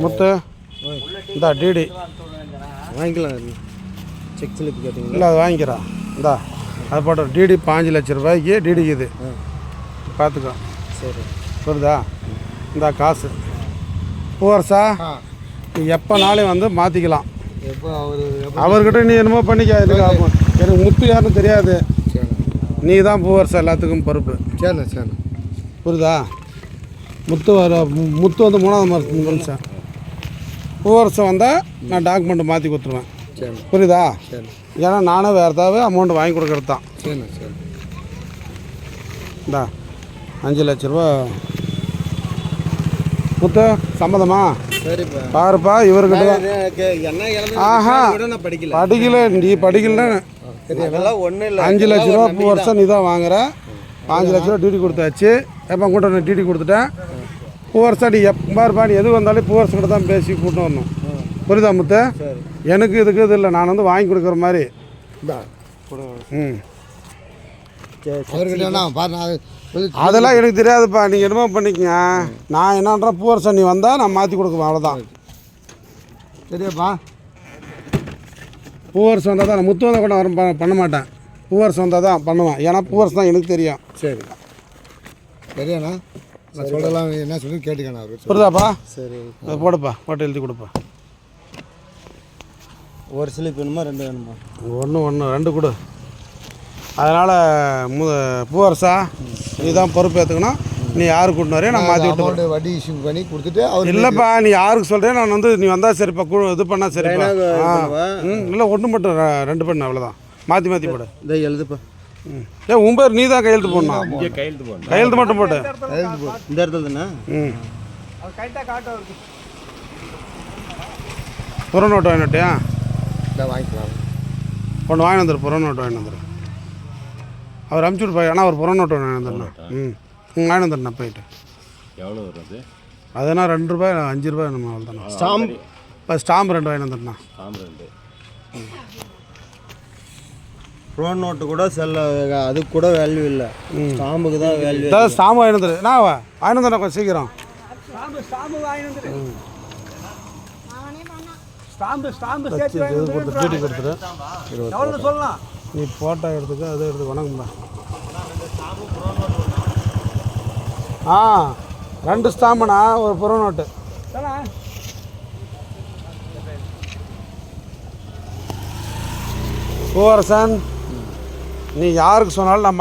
முத்து இந்தா டிடி வாங்கிக்கலாம். Check slip கேட்டிங்களா? இல்லை அது வாங்கிக்கிறா. இந்தா அது போட்ட டிடி 5 லட்ச ரூபாய்க்கு டிடிக்கு இது பார்த்துக்கோ. சரி புரியுதா? இந்த காசு பூவரசா எப்போனாலும் வந்து மாற்றிக்கலாம். எப்போ அவர்கிட்ட நீ என்னமோ பண்ணிக்க. இதுக்கு எனக்கு முத்து யாருன்னு தெரியாது. நீ தான் பூவரசா எல்லாத்துக்கும் பொறுப்பு. சரிண்ணா சரிண்ணா. புரியுதா? முத்து வந்து 3வது மனுஷன். பூவரசம் வந்தால் நான் டாக்குமெண்ட் மாற்றி கொடுத்துருவேன். சரி புரியுதா? சரி. ஏன்னா நானும் வேறு ஏதாவது அமௌண்ட் வாங்கி கொடுக்கறது தான். சரிண்ணா சரி. இந்தா 5 லட்ச ரூபா முத்து சம்மதமா? சரிப்பா. பாருப்பா இவர்கிட்ட ஆஹா படிக்கல. நீ படிக்கலன்னா ஒன்றும் இல்லை. 5 லட்ச ரூபா பூவரசம் நீ தான் வாங்குற. 5 லட்ச ரூபா டியூட்டி கொடுத்தாச்சு. எப்போ கூட நான் டியூட்டி கொடுத்துட்டேன். பூவரசம் நீ எப்போ நீ எது வந்தாலும் பூவரசம் கிட்ட தான் பேசி கூட்டு வரணும். புரியுதா முத்து? எனக்கு இதுக்கு இது இல்லை. நான் வந்து வாங்கி கொடுக்குற மாதிரி. அதெல்லாம் எனக்கு தெரியாதுப்பா. நீங்கள் என்னமோ பண்ணிக்கங்க. நான் என்னன்ற பூவரசம் நீ வந்தால் நான் மாற்றி கொடுக்குவேன். அவ்வளோதான். சரியாப்பா? பூவரசம் வந்தால் தான் நான் முத்து வந்தால் கூட வர பண்ண மாட்டேன். பூவரசம் வந்தால் தான் பண்ணுவேன். ஏன்னா பூவரசம் தான் எனக்கு தெரியும். சரி சரியாண்ணா. நான் சொல்லலாம் என்ன சொல்லி கேட்டுக்கண்ணா. புரியுதாப்பா? சரி போடுப்பா. போட்டு எழுதி கொடுப்பா. ஒரு ஸ்லிப் வேணுமா 2 வேணுமா? ஒன்று 2 கொடு. அதனால் பூவரசா நீ தான் பொறுப்பு ஏற்றுக்கணும். நீ யாருக்கு கூட்டினு வரையோ நான் மாற்றி விட்டு வட்டி இஷ்யூ பண்ணி கொடுத்துட்டு அவர் இல்லைப்பா. நீ யாருக்கு சொல்கிறேன் நான் வந்து நீ வந்தால் சரிப்பா. இது பண்ணால் சரிப்பா. இல்லை ஒன்று மட்டும் 2 பண்ணு அவ்வளோதான். மாற்றி மாற்றி போடு. இதை எழுதுப்பா. உன் பேர் நீ தான் கையெழுத்து போடணும். கையெழுத்து மட்டும் போட்டு இந்த இடத்துல தானே. புற நோட்டு வாங்கிட்டியா? வாங்கிக்கலாம். ஒன்று வாங்கி வந்துடு. புற நோட்டு வாங்கி வந்துடு. அவர் அமுச்சு விட்டு போய். ஆனால் ஒரு புற நோட்டு வாங்கி வந்துடணும். வாங்கி வந்துடணும் போயிட்டு. எவ்வளோ வருது? அதனால் 2 ரூபாய் 5 ரூபாய் நம்ம அவ்வளோதானே. ஸ்டாம்ப் இப்போ ஸ்டாம்பு 2 வாங்கி வந்துடணும். ஸ்டாம்ப் 2. ப்ரோ நோட்டு கூட செல்ல அது கூட வேல்யூ இல்லை. ஸ்டாம்புக்கு தான் வேல்யூ. ஸ்டாம்பு வாங்கி வந்துடு. நான் வாங்கி வந்துடுறேன் கொஞ்சம் சீக்கிரம். டியூட்டி கொடுத்துரு. நீ ஃபோட்டோ எடுத்துக்க. அது எடுத்து வணக்கம்டா. 2 ஸ்டாம்புண்ணா ஒரு புற நோட்டு. பூவரசன் நீ யாருக்கு சொன்னாலும் நான்